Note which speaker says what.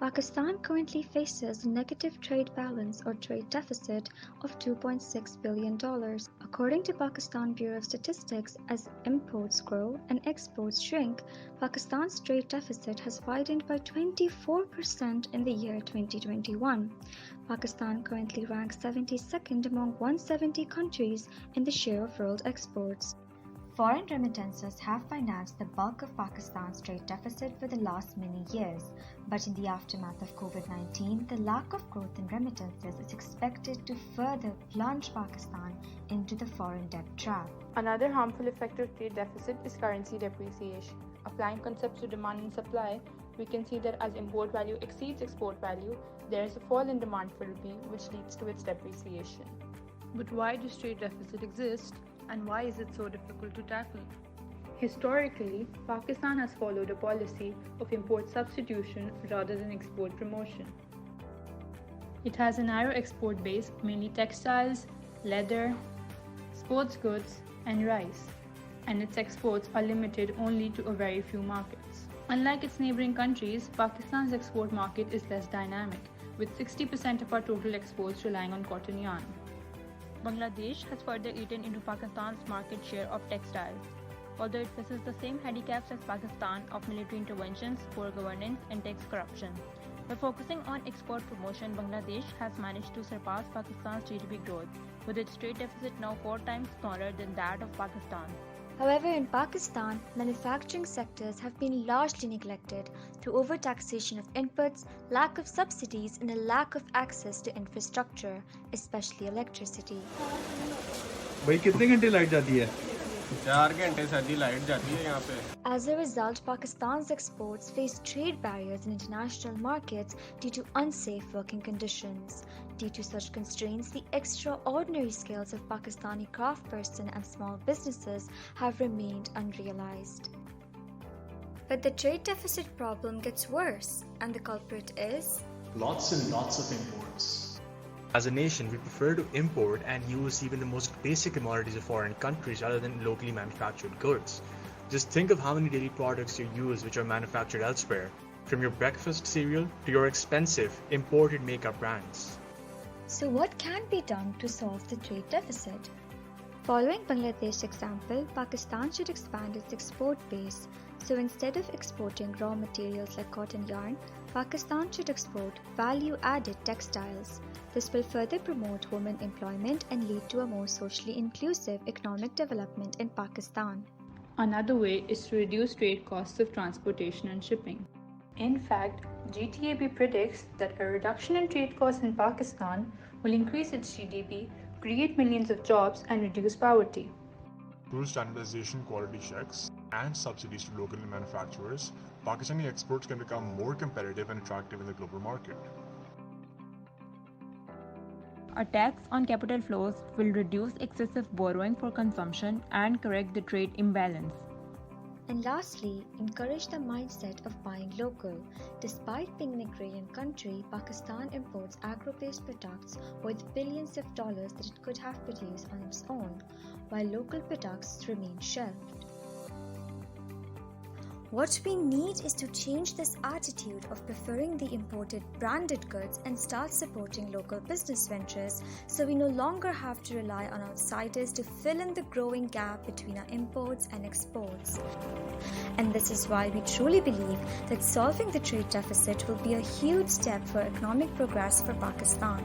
Speaker 1: Pakistan currently faces a negative trade balance or trade deficit of $2.6 billion. According to Pakistan Bureau of Statistics, as imports grow and exports shrink, Pakistan's trade deficit has widened by 24% in the year 2021. Pakistan currently ranks 72nd among 170 countries in the share of world exports. Foreign remittances have financed the bulk of Pakistan's trade deficit for the last many years, but in the aftermath of COVID-19, the lack of growth in remittances is expected to further plunge Pakistan into the foreign debt trap.
Speaker 2: Another harmful effect of trade deficit is currency depreciation. Applying concepts to demand and supply, we can see that as import value exceeds export value, there is a fall in demand for rupee, which leads to its depreciation.
Speaker 3: But why does trade deficit exist? And why is it so difficult to tackle?
Speaker 2: Historically, Pakistan has followed a policy of import substitution rather than export promotion. It has a narrow export base, mainly textiles, leather, sports goods, and rice, and its exports are limited only to a very few markets. Unlike its neighboring countries, Pakistan's export market is less dynamic, with 60% of our total exports relying on cotton yarn.
Speaker 4: Bangladesh has further eaten into Pakistan's market share of textiles. Although it faces the same handicaps as Pakistan of military interventions, poor governance, and tax corruption. By focusing on export promotion, Bangladesh has managed to surpass Pakistan's GDP growth, with its trade deficit now 4 times smaller than that of Pakistan.
Speaker 1: However, in Pakistan, manufacturing sectors have been largely neglected through overtaxation of inputs, lack of subsidies, and a lack of access to infrastructure, especially electricity.
Speaker 5: भाई कितने घंटे light जाती है?
Speaker 6: 4 घंटे से light जाती है यहाँ पे.
Speaker 1: As a result, Pakistan's exports face trade barriers in international markets due to unsafe working conditions. Due to such constraints, the extraordinary skills of Pakistani craftspersons and small businesses have remained unrealized. But the trade deficit problem gets worse, and the culprit is
Speaker 7: lots and lots of imports.
Speaker 8: As a nation, we prefer to import and use even the most basic commodities of foreign countries rather than locally manufactured goods. Just think of how many daily products you use which are manufactured elsewhere, from your breakfast cereal to your expensive imported makeup brands.
Speaker 1: So what can be done to solve the trade deficit? Following Bangladesh's example, Pakistan should expand its export base. So instead of exporting raw materials like cotton yarn, Pakistan should export value-added textiles. This will further promote women employment and lead to a more socially inclusive economic development in Pakistan.
Speaker 2: Another way is to reduce trade costs of transportation and shipping. In fact, GTAB predicts that a reduction in trade costs in Pakistan will increase its GDP, create millions of jobs, and reduce poverty.
Speaker 9: Through standardization, quality checks, and subsidies to local manufacturers, Pakistani exports can become more competitive and attractive in the global market.
Speaker 4: A tax on capital flows will reduce excessive borrowing for consumption and correct the trade imbalance.
Speaker 1: And lastly, encourage the mindset of buying local. Despite being an agrarian country, Pakistan imports agro-based products worth billions of dollars that it could have produced on its own, while local products remain shelved. What we need is to change this attitude of preferring the imported branded goods and start supporting local business ventures so we no longer have to rely on outsiders to fill in the growing gap between our imports and exports. And this is why we truly believe that solving the trade deficit will be a huge step for economic progress for Pakistan.